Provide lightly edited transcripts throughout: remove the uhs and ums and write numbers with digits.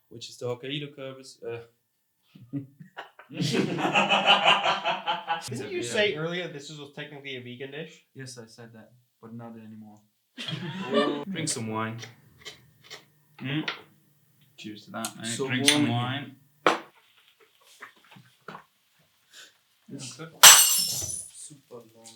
which is the Hokkaido curves. Didn't you say earlier this was technically a vegan dish? Yes, I said that, but not anymore. Drink some wine. Cheers to that, mate. So Drink some warm in wine. It's super long.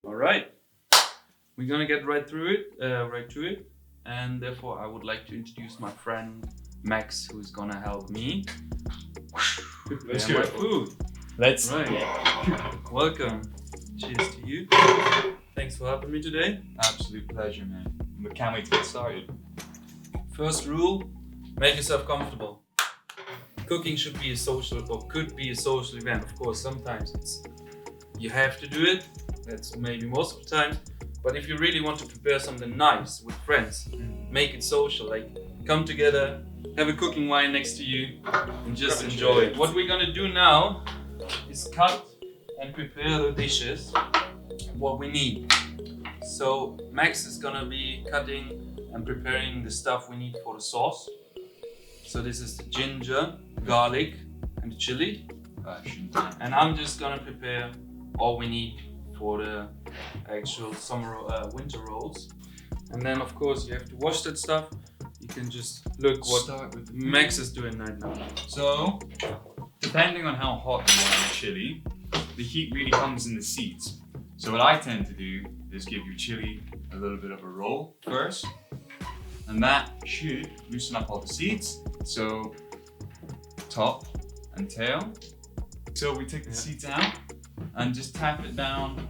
Alright, we're gonna get right to it, and therefore I would like to introduce my friend Max, who's gonna help me prepare my food. Let's. Right, welcome. Cheers to you. Thanks for helping me today. Absolute pleasure, man. We can't wait to get started. First rule, make yourself comfortable. Cooking should be a social, or could be a social event. Of course, sometimes you have to do it. That's maybe most of the time. But if you really want to prepare something nice with friends, make it social. Like come together, have a cooking wine next to you, and just enjoy it. What we're gonna do now is cut and prepare the dishes. What we need. So Max is gonna be cutting and preparing the stuff we need for the sauce. So this is the ginger, garlic, and the chili. And I'm just gonna prepare all we need for the actual winter rolls. And then of course you have to wash that stuff. You can just look what Max is doing right now. So, depending on how hot you want your chili, the heat really comes in the seeds. So what I tend to do is give your chili a little bit of a roll first, and that should loosen up all the seeds. So, top and tail. So we take the seeds out and just tap it down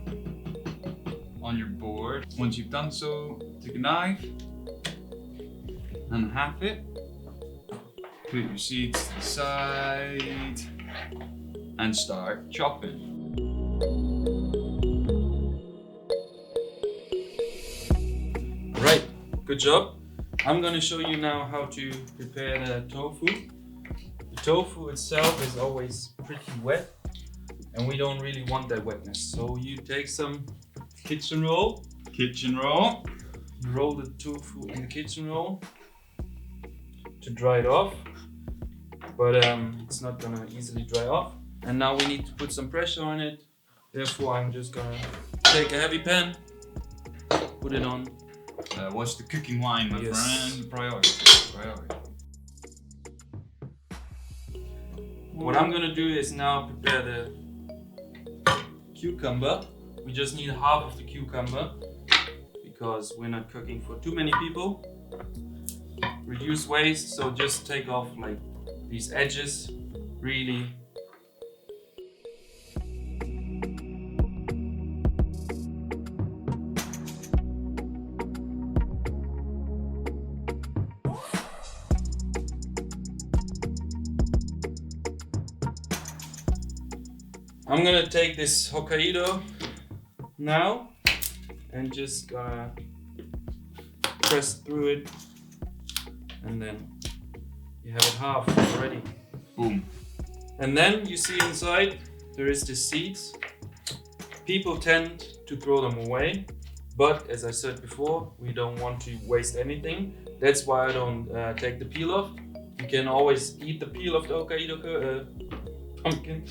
on your board. Once you've done so, take a knife and half it. Put your seeds to the side and start chopping. Right, good job. I'm gonna show you now how to prepare the tofu. The tofu itself is always pretty wet, and we don't really want that wetness. So you take some kitchen roll. Kitchen roll. You roll the tofu in the kitchen roll to dry it off, but it's not gonna easily dry off. And now we need to put some pressure on it. Therefore, I'm just gonna take a heavy pan, put it on. Watch the cooking wine, my friend. Priority. What I'm gonna do is now prepare the cucumber. We just need half of the cucumber because we're not cooking for too many people. Reduce waste, so just take off like these edges, really. I'm gonna take this Hokkaido now and just gonna press through it, and then you have it half already. Boom. And then you see inside there is the seeds. People tend to throw them away, but as I said before, we don't want to waste anything. That's why I don't take the peel off. You can always eat the peel of the Hokkaido pumpkin.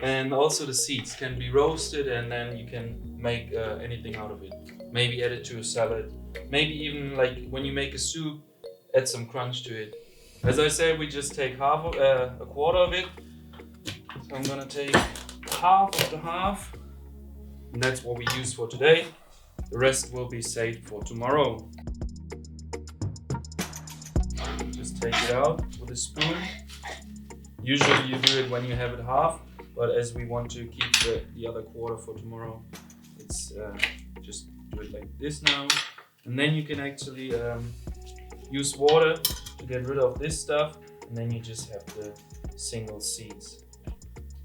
And also the seeds can be roasted, and then you can make anything out of it. Maybe add it to a salad. Maybe even like when you make a soup, add some crunch to it. As I said, we just take a quarter of it. So I'm gonna take half of the half. And that's what we use for today. The rest will be saved for tomorrow. Just take it out with a spoon. Usually you do it when you have it half. But as we want to keep the other quarter for tomorrow, it's just do it like this now. And then you can actually use water to get rid of this stuff. And then you just have the single seeds.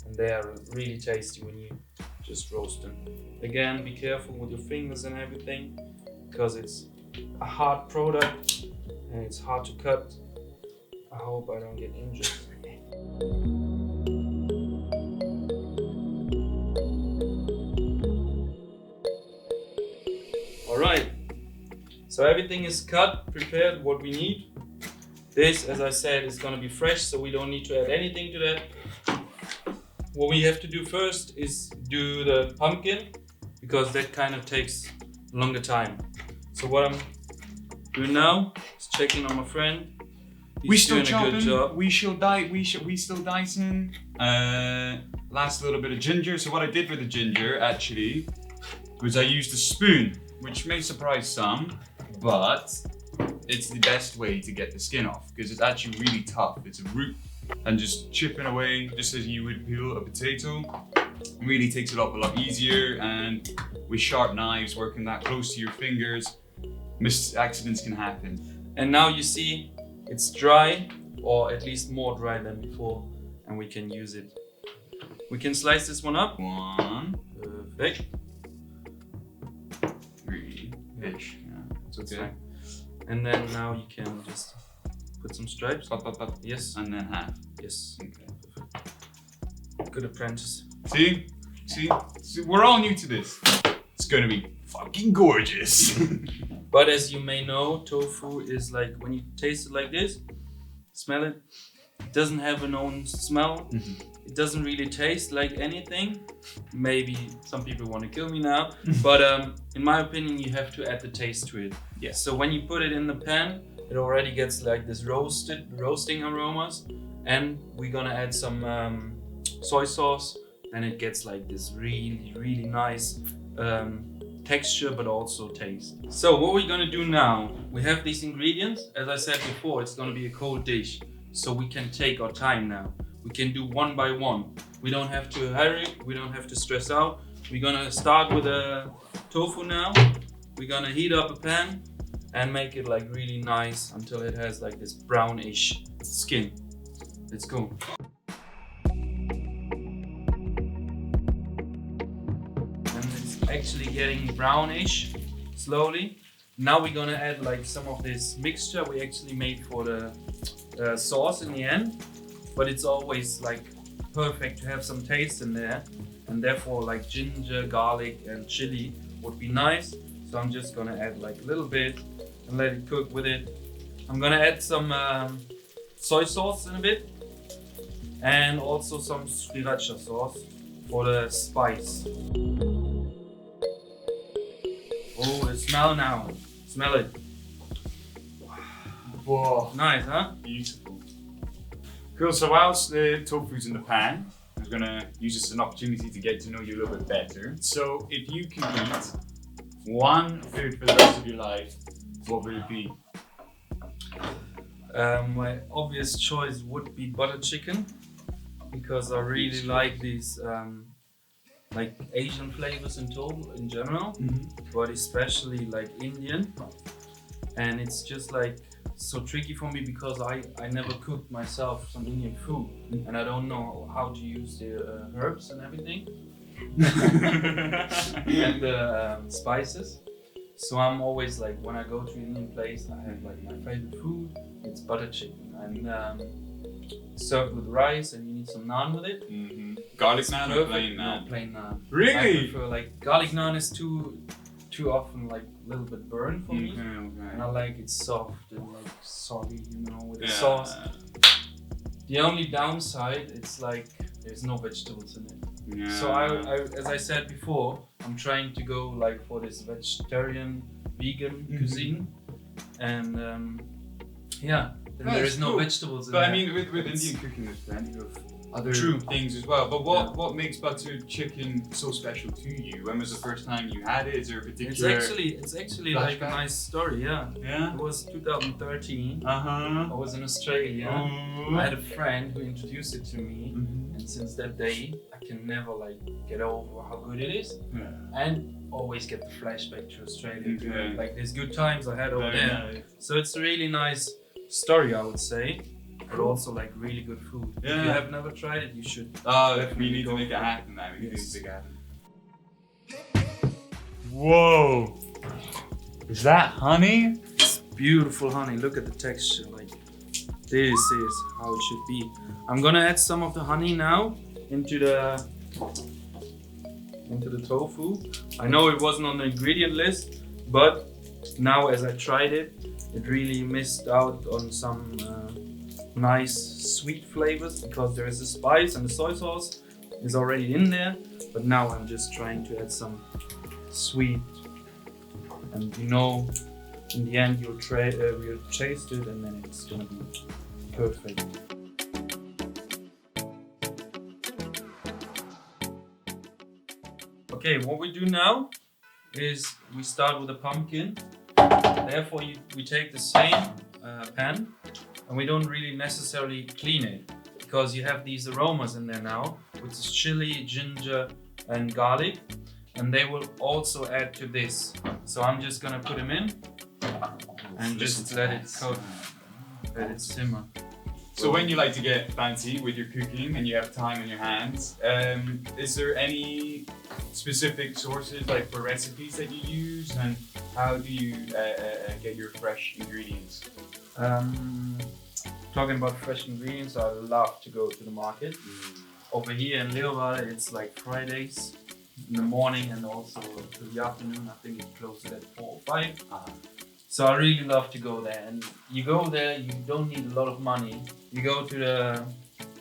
and they are really tasty when you just roast them. Again, be careful with your fingers and everything, because it's a hard product and it's hard to cut. I hope I don't get injured. Alright, so everything is cut, prepared, what we need. This, as I said, is gonna be fresh, so we don't need to add anything to that. What we have to do first is do the pumpkin, because that kind of takes a longer time. So what I'm doing now is checking on my friend. We He's still doing a chopping. good job. We still dicing. Last little bit of ginger. So what I did with the ginger actually was I used a spoon, which may surprise some, but it's the best way to get the skin off because it's actually really tough. It's a root, and just chipping away, just as you would peel a potato, really takes it off a lot easier. And with sharp knives, working that close to your fingers, accidents can happen. And now you see it's dry, or at least more dry than before, and we can use it. We can slice this one up. One, Perfect. three-ish. Yeah, it's okay. And then now you can just put some stripes. Up. Yes. And then half. Yes. Okay. Good apprentice. See, we're all new to this. It's gonna be fucking gorgeous. But as you may know, tofu is like, when you taste it like this, smell it, it doesn't have an own smell. It doesn't really taste like anything. Maybe some people want to kill me now, but in my opinion, you have to add the taste to it. Yes. So when you put it in the pan, it already gets like this roasting aromas, and we're gonna add some soy sauce, and it gets like this really nice texture, but also taste. So what we're gonna do now, we have these ingredients. As I said before, it's gonna be a cold dish, so we can take our time now. We can do one by one. We don't have to hurry, we don't have to stress out. We're gonna start with the tofu now. We're gonna heat up a pan and make it like really nice until it has like this brownish skin. Let's go. Actually getting brownish slowly. Now we're gonna add like some of this mixture we actually made for the sauce in the end, but it's always like perfect to have some taste in there, and therefore like ginger, garlic and chili would be nice. So I'm just gonna add like a little bit and let it cook with it. I'm gonna add some soy sauce in a bit, and also some sriracha sauce for the spice. Oh, the smell now. Smell it. Whoa, Nice, huh? beautiful. Cool, so whilst the tofu's in the pan, I'm gonna use this as an opportunity to get to know you a little bit better. So if you could eat one food for the rest of your life, what would it be? My obvious choice would be butter chicken, because I really like these like Asian flavors in total in general, but especially like Indian. And it's just like so tricky for me because I never cooked myself some Indian food, and I don't know how to use the herbs and everything and the spices. So I'm always like, when I go to an Indian place, I have like my favorite food, it's butter chicken, and served with rice, and you need some naan with it. Garlic naan or Perfect. plain No, naan? plain naan. Really? I prefer like garlic naan is too often like a little bit burnt for me, and I like it soft and like soggy, you know, with the sauce. The only downside, it's like there's no vegetables in it. Yeah. So I, as I said before, I'm trying to go like for this vegetarian, vegan cuisine, and then there is no cool. vegetables in But there. I mean, with Indian cooking, there's plenty of other True. things as well. But what makes butter chicken so special to you? When was the first time you had it? Is there a particular? It's actually like a flashback? nice story. Yeah. Yeah. It was 2013. Uh-huh. I was in Australia. Oh. I had a friend who introduced it to me, and since that day, I can never like get over how good it is, and always get the flashback to Australia. Okay. Like these good times I had over Very there. nice. So it's a really nice story, I would say. but also like really good food. If you Yeah. have never tried it, you should. We need to go make it for it. happen, man. We need Yes. to make it happen. Whoa! Is that honey? Beautiful honey. Look at the texture. Like this is how it should be. I'm gonna add some of the honey now into the tofu. I know it wasn't on the ingredient list, but now as I tried it, it really missed out on some nice sweet flavors because there is a spice and the soy sauce is already in there. But now I'm just trying to add some sweet, and you know, in the end you'll taste it and then it's gonna be perfect. Okay, what we do now is we start with a pumpkin. Therefore, we take the same pan and we don't really necessarily clean it because you have these aromas in there now, which is chili, ginger, and garlic, and they will also add to this. So I'm just gonna put them in and just let it cook, let it simmer. So when you like to get fancy with your cooking and you have time in your hands, is there any specific sources like for recipes that you use, and how do you get your fresh ingredients? Talking about fresh ingredients, I love to go to the market. Over here in Leeuwarden, it's like Fridays in the morning and also to the afternoon. I think it closes at 4 or 5. So I really love to go there. And you go there, you don't need a lot of money. You go to the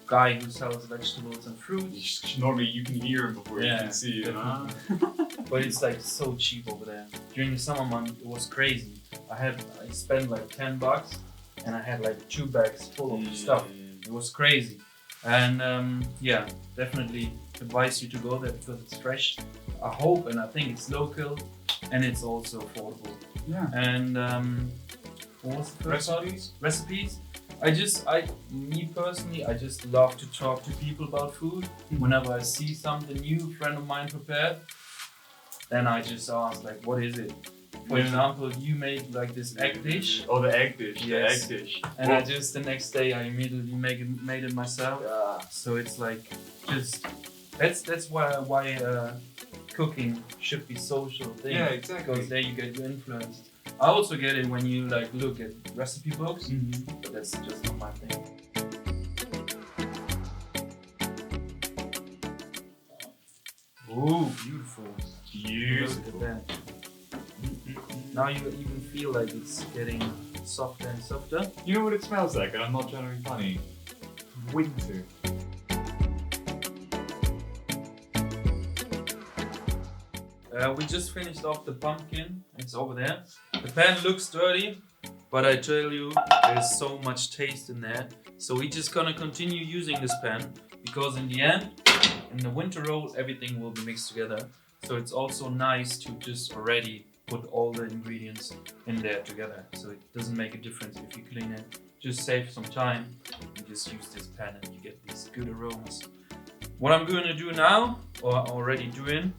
guy who sells vegetables and fruits. Normally you can hear him before you Yeah, can see him. Huh? But it's like so cheap over there. During the summer month, it was crazy. I spent like $10 and I had like 2 bags full of stuff. It was crazy. And yeah, definitely advise you to go there because it's fresh. I hope and I think it's local and it's also affordable. Yeah. And what was the first part? Recipes. Me personally, I just love to talk to people about food. Whenever I see something new, a friend of mine prepared, then I just ask like, what is it? For example, you made like this egg dish. Oh, the egg dish. Yes. The egg dish. And I just the next day I immediately made it myself. So it's like just that's why cooking should be social thing. Yeah, exactly. Because there you get influenced. I also get it when you like look at recipe books, but that's just not my thing. Ooh, beautiful. Beautiful. Look at that. Now you even feel like it's getting softer and softer. You know what it smells like, and I'm not trying to be funny. Winter. We just finished off the pumpkin. It's over there. The pan looks dirty, but I tell you, there's so much taste in there. So we're just gonna continue using this pan because in the end, in the winter roll, everything will be mixed together. So it's also nice to just already put all the ingredients in there together. So it doesn't make a difference if you clean it. Just save some time. You just use this pan and you get these good aromas. What I'm gonna do now, or already doing,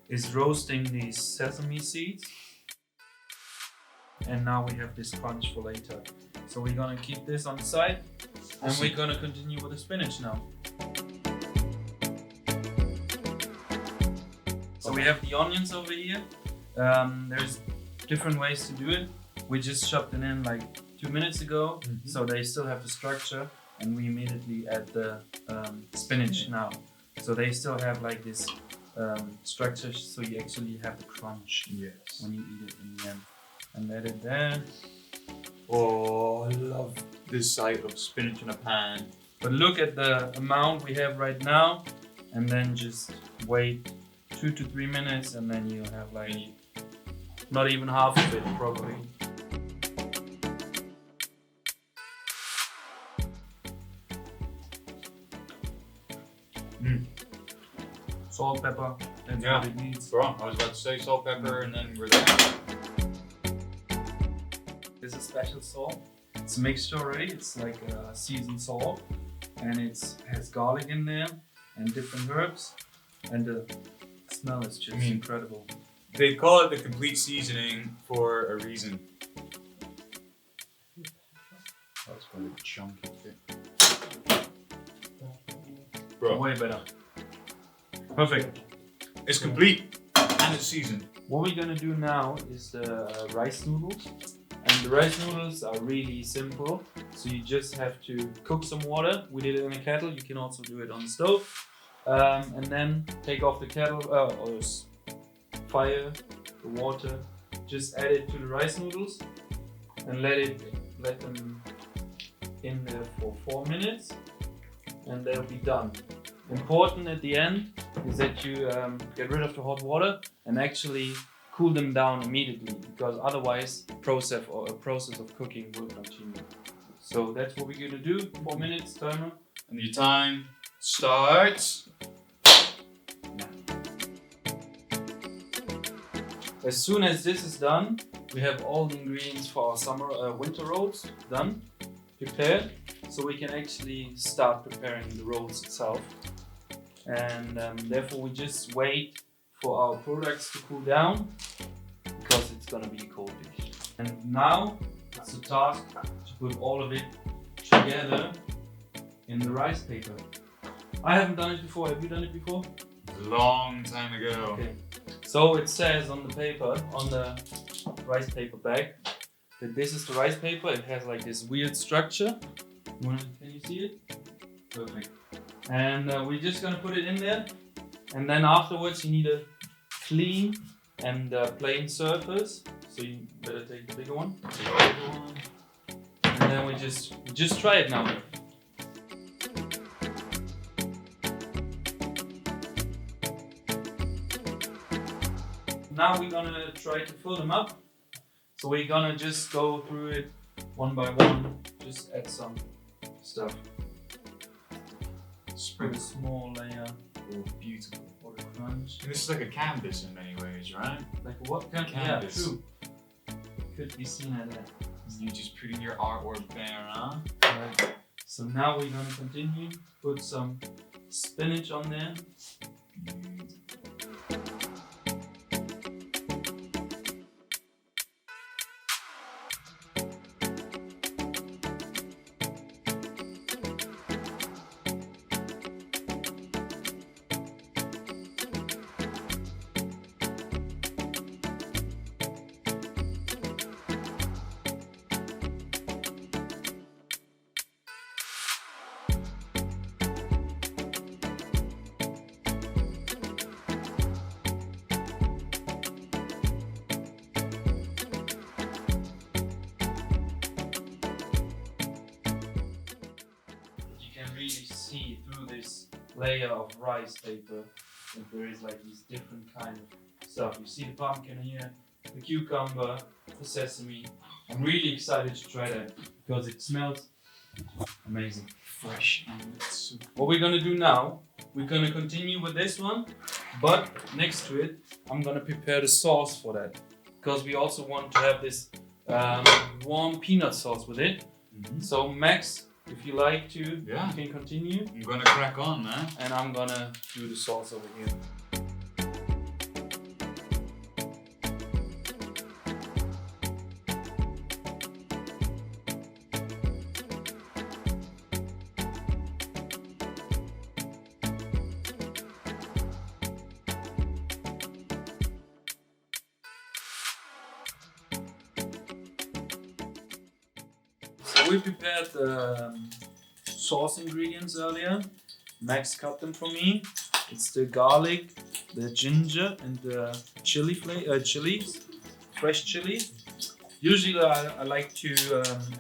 is roasting these sesame seeds. And now we have this crunch for later. So we're gonna keep this on the side and we're gonna continue with the spinach now. So we have the onions over here. There's different ways to do it. We just chopped it in like 2 minutes ago, so they still have the structure, and we immediately add the spinach now. So they still have like this structure, so you actually have the crunch when you eat it in the end. And let it there. Oh, I love this sight of spinach in a pan. But look at the amount we have right now, and then just wait 2 to 3 minutes, and then you have like not even half of it probably. Salt, pepper, that's what it needs. Wrong. I was about to say salt, pepper, and then we're there. This is special salt. It's a mixture already. It's like a seasoned salt, and it has garlic in there and different herbs, and the smell is just incredible. They call it the complete seasoning for a reason. That's quite a chunky bit. Bro, Way better. Perfect. it's complete and it's seasoned. What we're gonna do now is the rice noodles. And the rice noodles are really simple. So you just have to cook some water. We did it in a kettle. You can also do it on the stove. And then take off the kettle or fire the water. Just add it to the rice noodles and let them in there for 4 minutes, and they'll be done. Important at the end is that you get rid of the hot water and actually cool them down immediately, because otherwise the process of cooking will continue. So that's what we're gonna do. 4 minutes timer. And your time starts. As soon as this is done, we have all the ingredients for our winter rolls done, prepared, so we can actually start preparing the rolls itself. And therefore we just wait for our products to cool down, because it's gonna be a cold dish. And now it's the task to put all of it together in the rice paper. I haven't done it before. Have you done it before? Long time ago. Okay. So it says on the paper, on the rice paper bag, that this is the rice paper. It has like this weird structure. Can you see it? Perfect. And we're just gonna put it in there. And then afterwards you need a clean and plain surface. So you better take the bigger one. And then we just try it now. Now we're gonna try to fill them up. So we're gonna just go through it one by one. Just add some stuff. Put a small layer. Oh, beautiful. For the crunch. This is like a canvas in many ways, right? Like what kind? Canvas. Yeah, true. Could be seen as that. You just putting your artwork there, huh? Right. So now we're gonna continue. Put some spinach on there. Really see through this layer of rice paper that there is like these different kind of stuff. You see the pumpkin here, the cucumber, the sesame. I'm really excited to try that because it smells amazing. Fresh and soup. What we're gonna do now, we're gonna continue with this one, but next to it, I'm gonna prepare the sauce for that, because we also want to have this warm peanut sauce with it. Mm-hmm. So Max, if you like to, Yeah. you can continue. I'm gonna crack on, man. And I'm gonna do the sauce over here. So we prepared the sauce ingredients earlier. Max cut them for me. It's the garlic, the ginger, and the chilies, fresh chilies. Usually I like to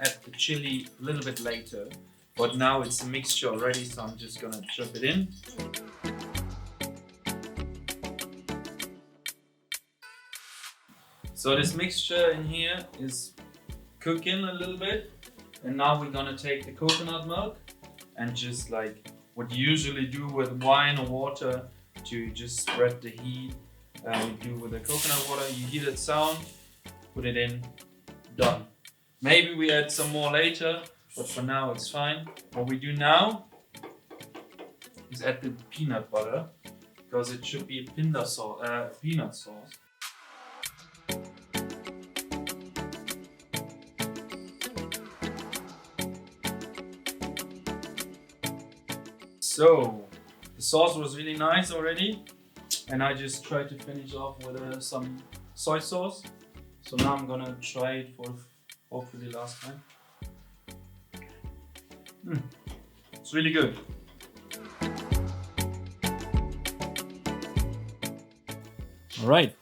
add the chili a little bit later, but now it's a mixture already, so I'm just gonna chop it in. So this mixture in here is cooking a little bit, and now we're gonna take the coconut milk and just like what you usually do with wine or water to just spread the heat. We do with the coconut water, you heat it down, put it in, done. Maybe we add some more later, but for now it's fine. What we do now is add the peanut butter, because it should be a peanut sauce. So sauce was really nice already, and I just tried to finish off with some soy sauce. So now I'm gonna try it for hopefully last time. It's really good. All right,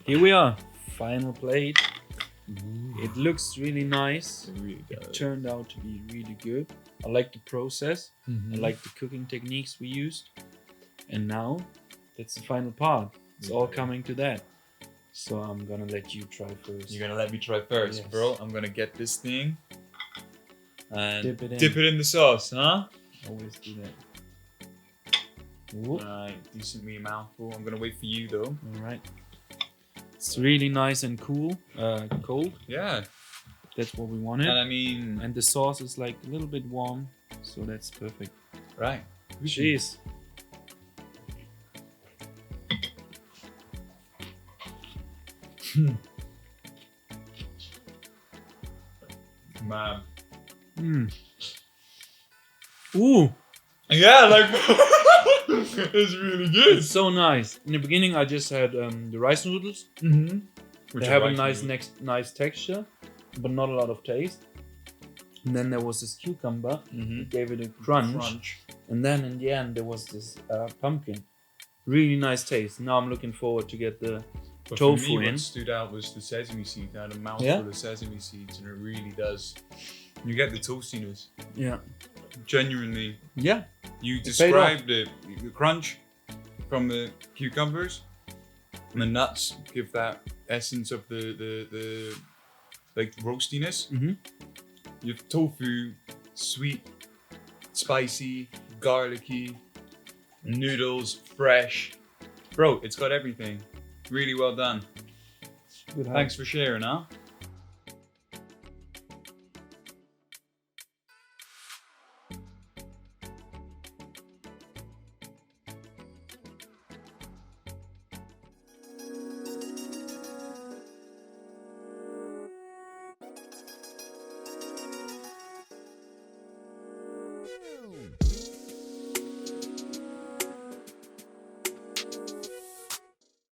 here we are. Final plate. It looks really nice. It turned out to be really good. I like the process. I like the cooking techniques we used. And now, that's the final part. It's all coming to that. So I'm gonna let you try first. You're gonna let me try first, Yes. bro. I'm gonna get this thing and Dip it in. in the sauce, huh? Always do that. Whoop. Alright, decently a mouthful. I'm gonna wait for you though. All right. It's really nice and cool, cold. Yeah, That's what we wanted. and I mean, And the sauce is like a little bit warm, so that's perfect. right. Cheers. Man. Ooh, Yeah, like it's really good. it's so nice. In the beginning, I just had the rice noodles. They have a nice texture, but not a lot of taste. And then there was this cucumber, gave it a crunch. And then in the end, there was this pumpkin. Really nice taste. Now I'm looking forward to get the But tofu for me, in. what stood out was the sesame seed. I had a mouthful Yeah? of sesame seeds, and it really does. You get the toastiness. Yeah. Genuinely, Yeah. you paid described the crunch from the cucumbers, and the nuts give that essence of the like roastiness. You have tofu, sweet, spicy, garlicky, noodles, fresh. Bro, it's got everything. Really well done. Good Thanks for sharing, huh?